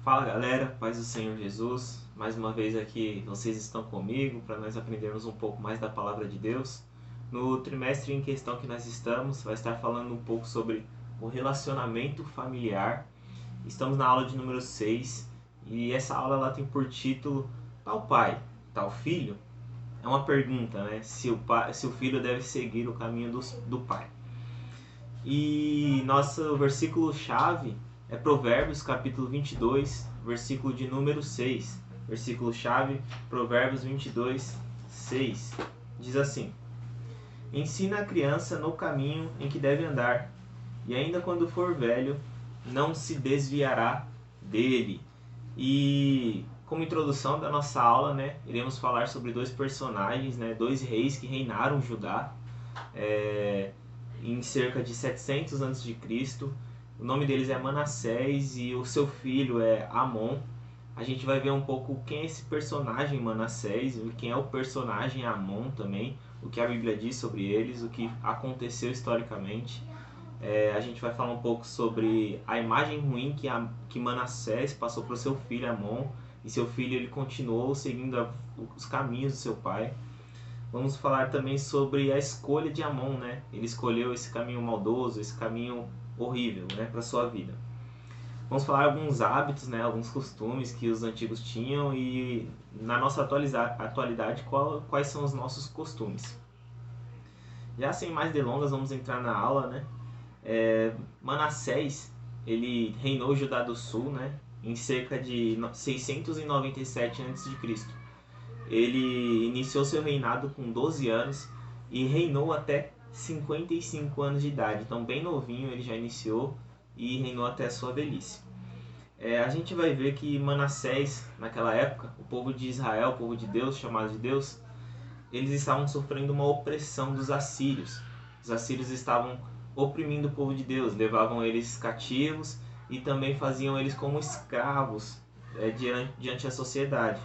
Fala galera, paz do Senhor Jesus. Mais uma vez aqui vocês estão comigo para nós aprendermos um pouco mais da palavra de Deus. No trimestre em questão que nós estamos, vai estar falando um pouco sobre o relacionamento familiar. Estamos na aula de número 6 e essa aula ela tem por título Tal pai, tal filho? É uma pergunta, né? Se o filho deve seguir o caminho do pai. E nosso versículo-chave é Provérbios capítulo 22, versículo de número 6. Versículo-chave, Provérbios 22, 6. Diz assim: Ensina a criança no caminho em que deve andar, e ainda quando for velho, não se desviará dele. E como introdução da nossa aula, né, iremos falar sobre dois personagens, né, dois reis que reinaram Judá. Em cerca de 700 a.C. O nome deles é Manassés e o seu filho é Amon. A gente vai ver um pouco quem é esse personagem Manassés e quem é o personagem Amon também, o que a Bíblia diz sobre eles, o que aconteceu historicamente. A gente vai falar um pouco sobre a imagem ruim que Manassés passou para o seu filho Amon, e seu filho ele continuou seguindo os caminhos do seu pai. Vamos falar também sobre a escolha de Amon, né? Ele escolheu esse caminho maldoso, esse caminho horrível, né, para sua vida. Vamos falar alguns hábitos, né, alguns costumes que os antigos tinham e na nossa atualidade quais são os nossos costumes. Já sem mais delongas, vamos entrar na aula, né? Manassés, ele reinou Judá do Sul, né, em cerca de 697 a.C. Ele iniciou seu reinado com 12 anos e reinou até 55 anos de idade. Então, bem novinho, ele já iniciou e reinou até a sua velhice. A gente vai ver que Manassés, naquela época, o povo de Israel, o povo de Deus, chamado de Deus, eles estavam sofrendo uma opressão dos assírios. Os assírios estavam oprimindo o povo de Deus, levavam eles cativos e também faziam eles como escravos diante da sociedade.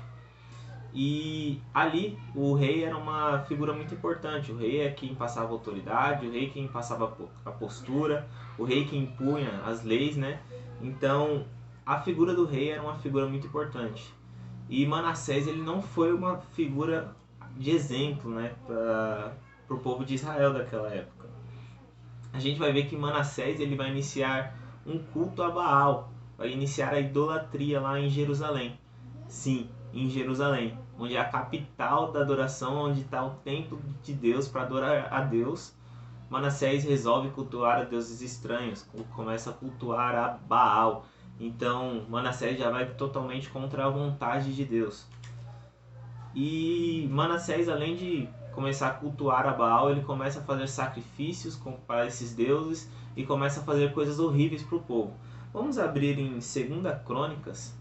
E ali o rei era uma figura muito importante. O rei é quem passava a autoridade, o rei é quem passava a postura, o rei que impunha as leis, né? Então a figura do rei era uma figura muito importante. E Manassés ele não foi uma figura de exemplo, né, para o povo de Israel daquela época. A gente vai ver que Manassés ele vai iniciar um culto a Baal, vai iniciar a idolatria lá em Jerusalém. Sim, em Jerusalém, onde é a capital da adoração, onde está o templo de Deus para adorar a Deus. Manassés resolve cultuar a deuses estranhos, começa a cultuar a Baal. Então Manassés já vai totalmente contra a vontade de Deus. E Manassés, além de começar a cultuar a Baal, ele começa a fazer sacrifícios para esses deuses e começa a fazer coisas horríveis para o povo. Vamos abrir em 2 Crônicas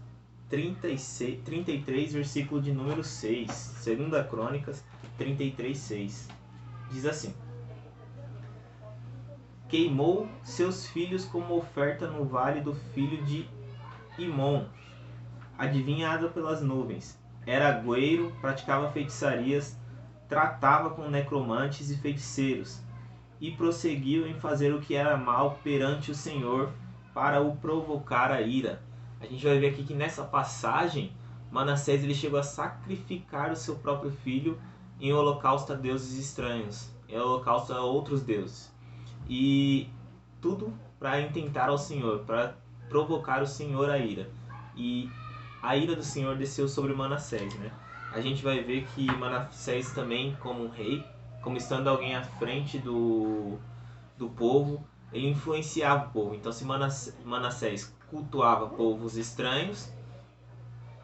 33, versículo de número 6. 2 Crônicas 33, 6. Diz assim: Queimou seus filhos como oferta no vale do filho de Imom, adivinhado pelas nuvens. Era agüeiro, praticava feitiçarias, tratava com necromantes e feiticeiros, e prosseguiu em fazer o que era mal perante o Senhor, para o provocar a ira. A gente vai ver aqui que nessa passagem, Manassés ele chegou a sacrificar o seu próprio filho em holocausto a deuses estranhos, em holocausto a outros deuses. E tudo para intentar ao Senhor, para provocar o Senhor a ira. E a ira do Senhor desceu sobre Manassés, né? A gente vai ver que Manassés também, como um rei, como estando alguém à frente do povo, ele influenciava o povo. Então, se Manassés cultuava povos estranhos,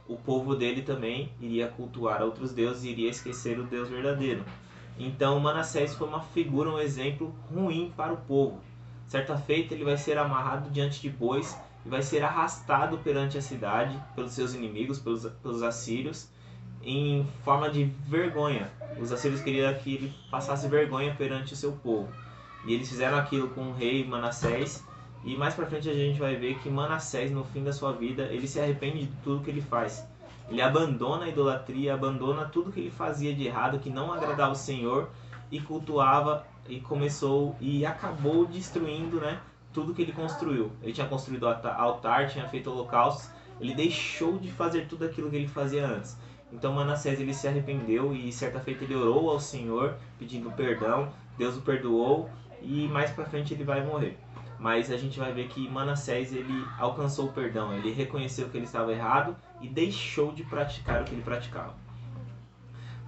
o povo dele também iria cultuar outros deuses e iria esquecer o Deus verdadeiro. Então Manassés foi uma figura, um exemplo ruim para o povo. Certa feita ele vai ser amarrado diante de bois e vai ser arrastado perante a cidade pelos seus inimigos, pelos assírios, em forma de vergonha. Os assírios queriam que ele passasse vergonha perante o seu povo. E eles fizeram aquilo com o rei Manassés. E mais pra frente a gente vai ver que Manassés, no fim da sua vida, ele se arrepende de tudo que ele faz. Ele abandona a idolatria, abandona tudo que ele fazia de errado, que não agradava o Senhor, e cultuava e começou e acabou destruindo, né, tudo que ele construiu. Ele tinha construído altar, tinha feito holocaustos, Ele deixou de fazer tudo aquilo que ele fazia antes. Então Manassés ele se arrependeu e certa feita ele orou ao Senhor pedindo perdão. Deus o perdoou e mais pra frente ele vai morrer. Mas a gente vai ver que Manassés ele alcançou o perdão, ele reconheceu que ele estava errado e deixou de praticar o que ele praticava.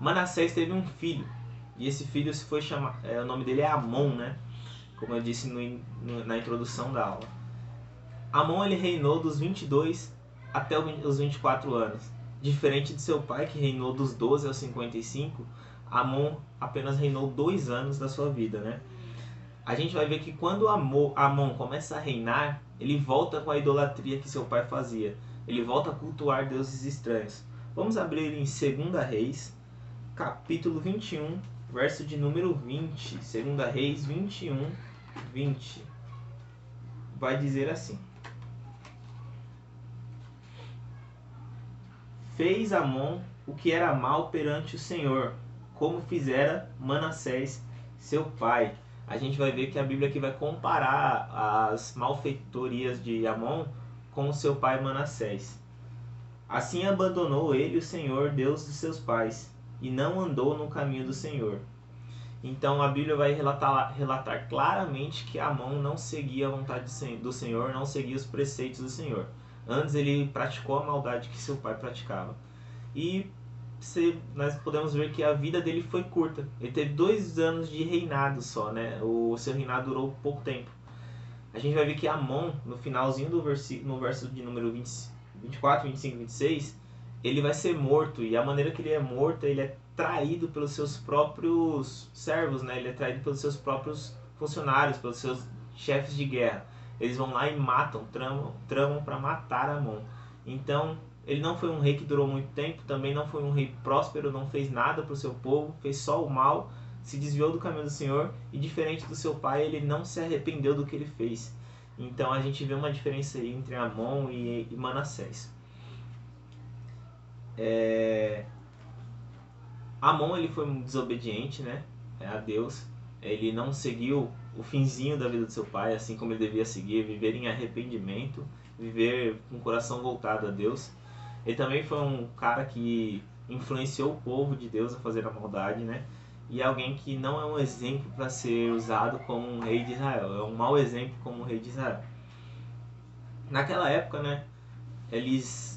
Manassés teve um filho e esse filho se foi chamar, o nome dele é Amon, né? Como eu disse na introdução da aula. Amon ele reinou dos 22 até os 24 anos. Diferente de seu pai, que reinou dos 12 aos 55, Amon apenas reinou 2 anos da sua vida, né? A gente vai ver que quando Amon começa a reinar, ele volta com a idolatria que seu pai fazia. Ele volta a cultuar deuses estranhos. Vamos abrir em 2 Reis, capítulo 21, verso de número 20. 2 Reis 21, 20. Vai dizer assim: Fez Amon o que era mal perante o Senhor, como fizera Manassés, seu pai. A gente vai ver que a Bíblia aqui vai comparar as malfeitorias de Amon com o seu pai Manassés. Assim abandonou ele o Senhor, Deus de seus pais, e não andou no caminho do Senhor. Então a Bíblia vai relatar claramente que Amon não seguia a vontade do Senhor, não seguia os preceitos do Senhor. Antes ele praticou a maldade que seu pai praticava. E nós podemos ver que a vida dele foi curta. Ele teve 2 anos de reinado só, né? O seu reinado durou pouco tempo. A gente vai ver que Amon, no finalzinho no verso de número 24, 25 e 26, ele vai ser morto. E a maneira que ele é morto, ele é traído pelos seus próprios servos, né? Ele é traído pelos seus próprios funcionários, pelos seus chefes de guerra. Eles vão lá e matam, tramam para matar Amon. Então, ele não foi um rei que durou muito tempo, também não foi um rei próspero, não fez nada para o seu povo, fez só o mal, se desviou do caminho do Senhor e, diferente do seu pai, ele não se arrependeu do que ele fez. Então a gente vê uma diferença aí entre Amon e Manassés. Amon ele foi desobediente, né, a Deus. Ele não seguiu o finzinho da vida do seu pai, assim como ele devia seguir, viver em arrependimento, viver com o coração voltado a Deus. Ele também foi um cara que influenciou o povo de Deus a fazer a maldade, né? E alguém que não é um exemplo para ser usado como um rei de Israel, é um mau exemplo como um rei de Israel. Naquela época, né,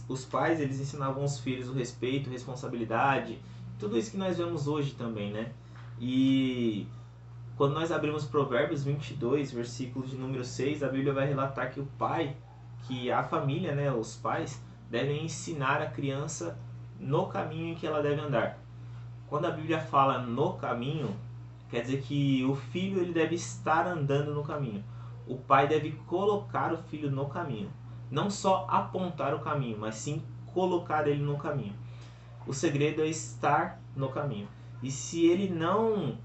os pais eles ensinavam os filhos o respeito, responsabilidade, tudo isso que nós vemos hoje também, né? E quando nós abrimos Provérbios 22, versículo de número 6, a Bíblia vai relatar que a família, né, os pais, devem ensinar a criança no caminho em que ela deve andar. Quando a Bíblia fala no caminho, quer dizer que o filho ele deve estar andando no caminho. O pai deve colocar o filho no caminho. Não só apontar o caminho, mas sim colocar ele no caminho. O segredo é estar no caminho. E se ele não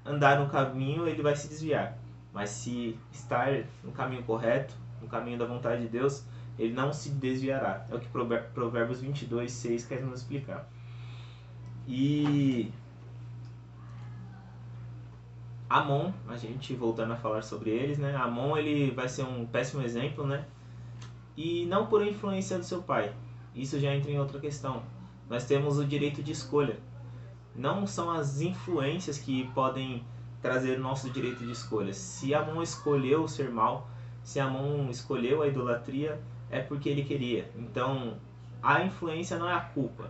andar no caminho, ele vai se desviar. Mas se estar no caminho correto, no caminho da vontade de Deus, ele não se desviará. É o que Provérbios 22, 6 quer nos explicar. E Amon, a gente voltando a falar sobre eles, né? Amon ele vai ser um péssimo exemplo, né? E não por influência do seu pai. Isso já entra em outra questão. Nós temos o direito de escolha. Não são as influências que podem trazer o nosso direito de escolha. Se Amon escolheu ser mal, se Amon escolheu a idolatria, é porque ele queria. Então, a influência não é a culpa.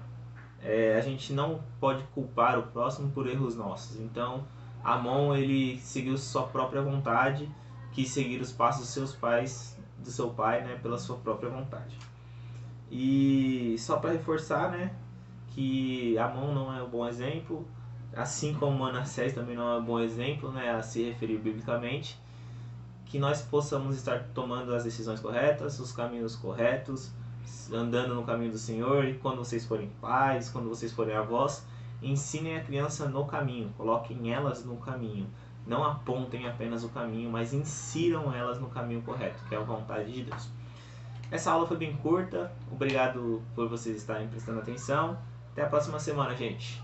A gente não pode culpar o próximo por erros nossos. Então, Amon ele seguiu sua própria vontade, quis seguir os passos dos seus pais, do seu pai, né, pela sua própria vontade. E só para reforçar, né, que Amon não é um bom exemplo, assim como Manassés também não é um bom exemplo, né, a se referir biblicamente. Que nós possamos estar tomando as decisões corretas, os caminhos corretos, andando no caminho do Senhor. E quando vocês forem pais, quando vocês forem avós, ensinem a criança no caminho, coloquem elas no caminho. Não apontem apenas o caminho, mas insiram elas no caminho correto, que é a vontade de Deus. Essa aula foi bem curta, obrigado por vocês estarem prestando atenção. Até a próxima semana, gente.